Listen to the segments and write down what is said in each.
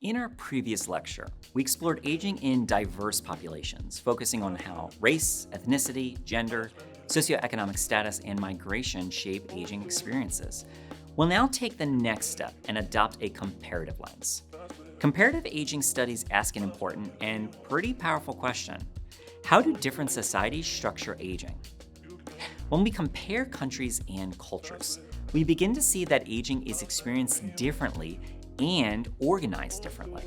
In our previous lecture, we explored aging in diverse populations, focusing on how race, ethnicity, gender, socioeconomic status, and migration shape aging experiences. We'll now take the next step and adopt a comparative lens. Comparative aging studies ask an important and pretty powerful question. How do different societies structure aging? When we compare countries and cultures, we begin to see that aging is experienced differently and organized differently.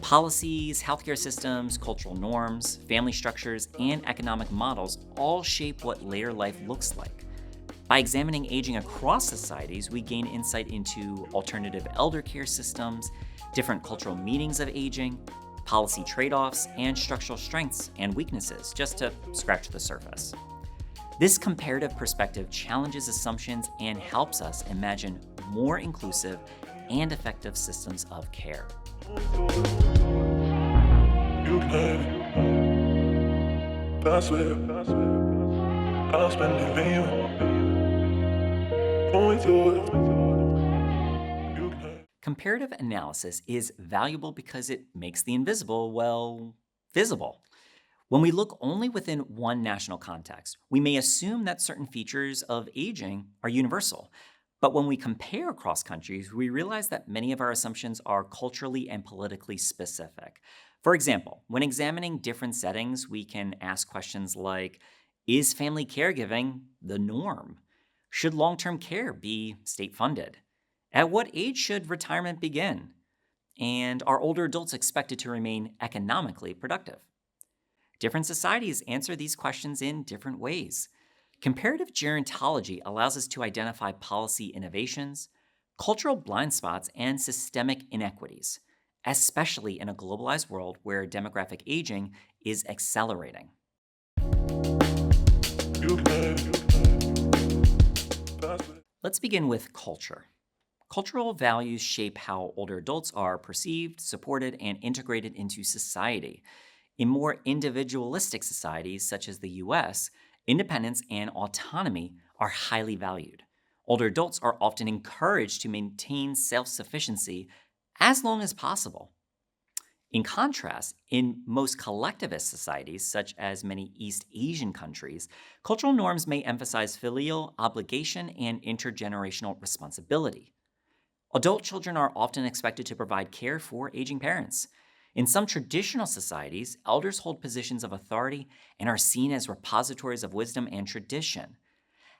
Policies, healthcare systems, cultural norms, family structures, and economic models all shape what later life looks like. By examining aging across societies, we gain insight into alternative elder care systems, different cultural meanings of aging, policy trade offs, and structural strengths and weaknesses, just to scratch the surface. This comparative perspective challenges assumptions and helps us imagine more inclusive and effective systems of care. You can, that's where I'll spend the veil. Going through it. You can. Comparative analysis is valuable because it makes the invisible, well, visible. When we look only within one national context, we may assume that certain features of aging are universal. But when we compare across countries, we realize that many of our assumptions are culturally and politically specific. For example, when examining different settings, we can ask questions like, is family caregiving the norm? Should long-term care be state-funded? At what age should retirement begin? And are older adults expected to remain economically productive? Different societies answer these questions in different ways. Comparative gerontology allows us to identify policy innovations, cultural blind spots, and systemic inequities, especially in a globalized world where demographic aging is accelerating. You can, that's where. Let's begin with culture. Cultural values shape how older adults are perceived, supported, and integrated into society. In more individualistic societies, such as the US, independence and autonomy are highly valued. Older adults are often encouraged to maintain self sufficiency as long as possible. In contrast, in most collectivist societies, such as many East Asian countries, cultural norms may emphasize filial obligation and intergenerational responsibility. Adult children are often expected to provide care for aging parents. In some traditional societies, elders hold positions of authority and are seen as repositories of wisdom and tradition.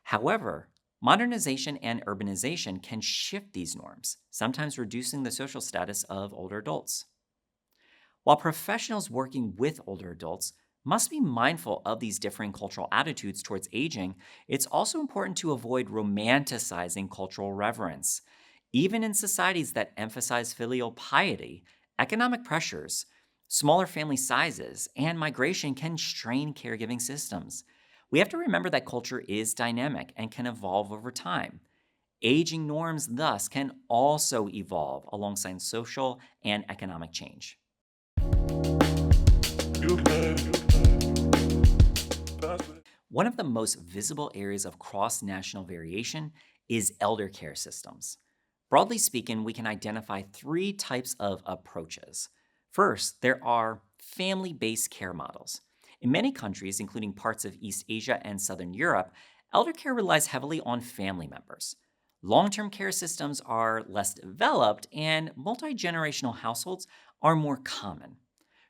However, modernization and urbanization can shift these norms, sometimes reducing the social status of older adults. While professionals working with older adults must be mindful of these differing cultural attitudes towards aging, it's also important to avoid romanticizing cultural reverence. Even in societies that emphasize filial piety, economic pressures, smaller family sizes, and migration can strain caregiving systems. We have to remember that culture is dynamic and can evolve over time. Aging norms, thus, can also evolve alongside social and economic change. You can, that's where. One of the most visible areas of cross national variation is elder care systems. Broadly speaking, we can identify three types of approaches. First, there are family based care models. In many countries, including parts of East Asia and Southern Europe, elder care relies heavily on family members. Long term care systems are less developed, and multi generational households are more common.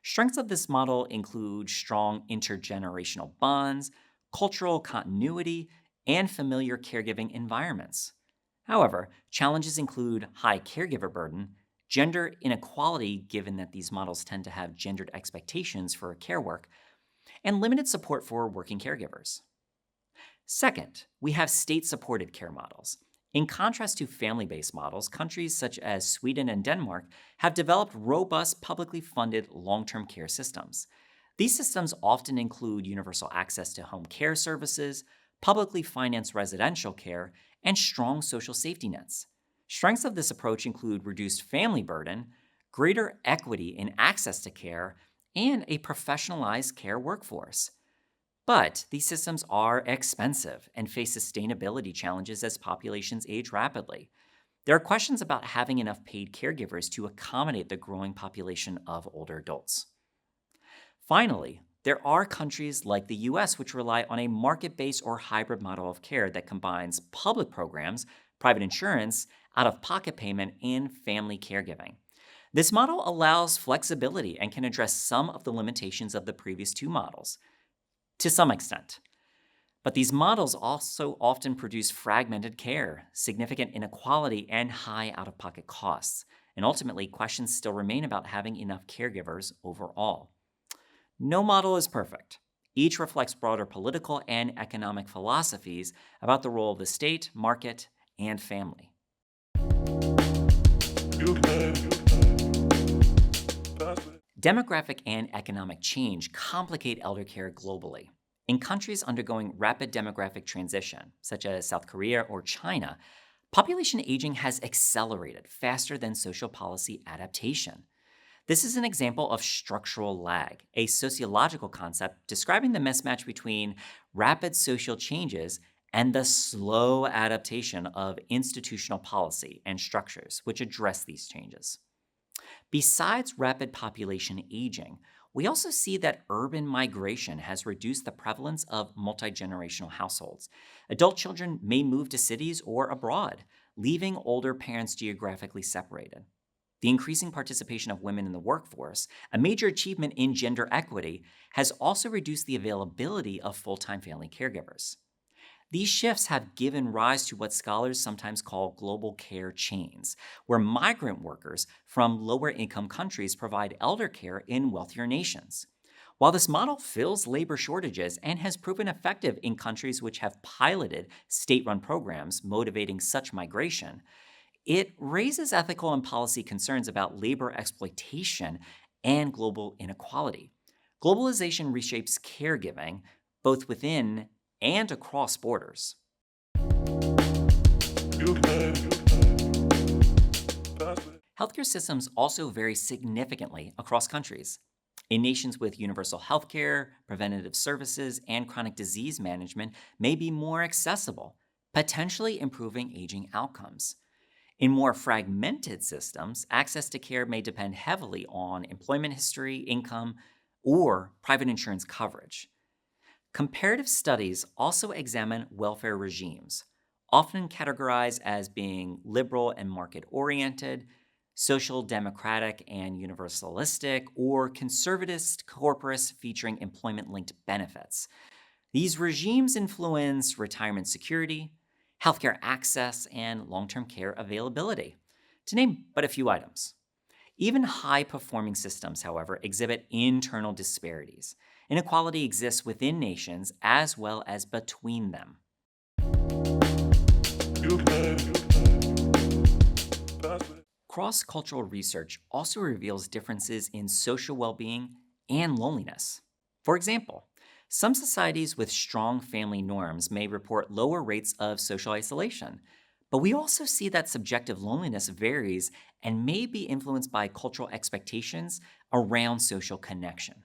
Strengths of this model include strong intergenerational bonds, cultural continuity, and familiar caregiving environments. However, challenges include high caregiver burden, gender inequality, given that these models tend to have gendered expectations for care work, and limited support for working caregivers. Second, we have state supported care models. In contrast to family based models, countries such as Sweden and Denmark have developed robust, publicly funded long term care systems. These systems often include universal access to home care services, publicly financed residential care, and strong social safety nets. Strengths of this approach include reduced family burden, greater equity in access to care, and a professionalized care workforce. But these systems are expensive and face sustainability challenges as populations age rapidly. There are questions about having enough paid caregivers to accommodate the growing population of older adults. Finally, there are countries like the US which rely on a market based or hybrid model of care that combines public programs, private insurance, out of pocket payment, and family caregiving. This model allows flexibility and can address some of the limitations of the previous two models to some extent. But these models also often produce fragmented care, significant inequality, and high out of pocket costs. And ultimately, questions still remain about having enough caregivers overall. No model is perfect. Each reflects broader political and economic philosophies about the role of the state, market, and family. You can pass it. Demographic and economic change complicate elder care globally. In countries undergoing rapid demographic transition, such as South Korea or China, population aging has accelerated faster than social policy adaptation. This is an example of structural lag, a sociological concept describing the mismatch between rapid social changes and the slow adaptation of institutional policy and structures which address these changes. Besides rapid population aging, we also see that urban migration has reduced the prevalence of multi generational households. Adult children may move to cities or abroad, leaving older parents geographically separated. The increasing participation of women in the workforce, a major achievement in gender equity, has also reduced the availability of full time family caregivers. These shifts have given rise to what scholars sometimes call global care chains, where migrant workers from lower income countries provide elder care in wealthier nations. While this model fills labor shortages and has proven effective in countries which have piloted state run programs motivating such migration, it raises ethical and policy concerns about labor exploitation and global inequality. Globalization reshapes caregiving, both within and across borders. You can pass it. Healthcare systems also vary significantly across countries. In nations with universal healthcare, preventative services, and chronic disease management may be more accessible, potentially improving aging outcomes. In more fragmented systems, access to care may depend heavily on employment history, income, or private insurance coverage. Comparative studies also examine welfare regimes, often categorized as being liberal and market oriented, social democratic and universalistic, or conservatist corporates featuring employment linked benefits. These regimes influence retirement security, healthcare access, and long term care availability, to name but a few items. Even high performing systems, however, exhibit internal disparities. Inequality exists within nations as well as between them. You can pass it. Cross cultural research also reveals differences in social well being and loneliness. For example, some societies with strong family norms may report lower rates of social isolation, but we also see that subjective loneliness varies and may be influenced by cultural expectations around social connection.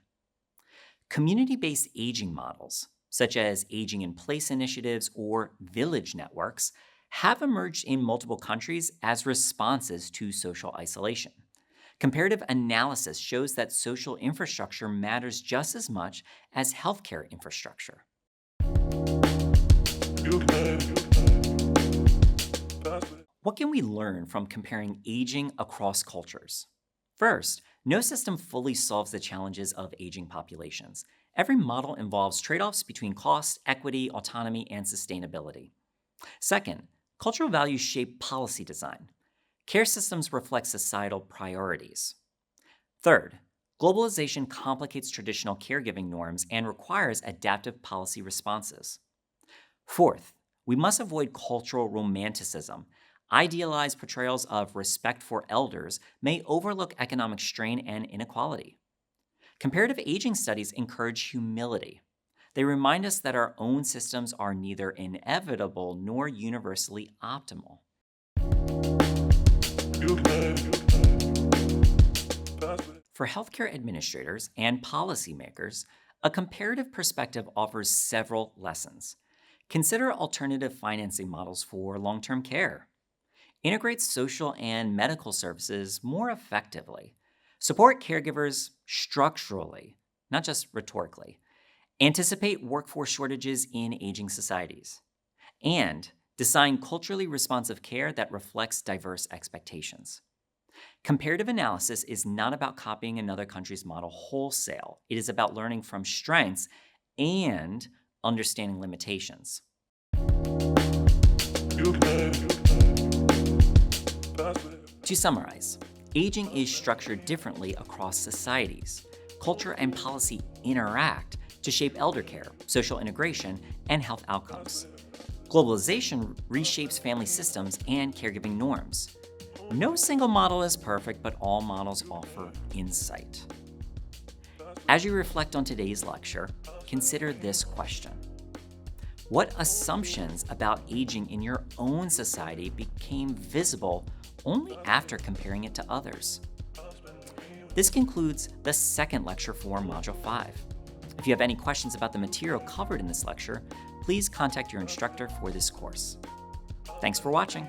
Community based aging models, such as aging in place initiatives or village networks, have emerged in multiple countries as responses to social isolation. Comparative analysis shows that social infrastructure matters just as much as healthcare infrastructure. You can pass it. What can we learn from comparing aging across cultures? First, no system fully solves the challenges of aging populations. Every model involves trade offs between cost, equity, autonomy, and sustainability. Second, cultural values shape policy design. Care systems reflect societal priorities. Third, globalization complicates traditional caregiving norms and requires adaptive policy responses. Fourth, we must avoid cultural romanticism. Idealized portrayals of respect for elders may overlook economic strain and inequality. Comparative aging studies encourage humility. They remind us that our own systems are neither inevitable nor universally optimal. You can pass it. For healthcare administrators and policymakers, a comparative perspective offers several lessons. Consider alternative financing models for long term care. Integrate social and medical services more effectively. Support caregivers structurally, not just rhetorically. Anticipate workforce shortages in aging societies. And design culturally responsive care that reflects diverse expectations. Comparative analysis is not about copying another country's model wholesale. It is about learning from strengths and understanding limitations. You can. That's it. To summarize, aging is structured differently across societies. Culture and policy interact to shape elder care, social integration, and health outcomes. Globalization reshapes family systems and caregiving norms. No single model is perfect, but all models offer insight. As you reflect on today's lecture, consider this question. What assumptions about aging in your own society became visible only after comparing it to others? This concludes the second lecture for Module 5. If you have any questions about the material covered in this lecture, please contact your instructor for this course. Thanks for watching.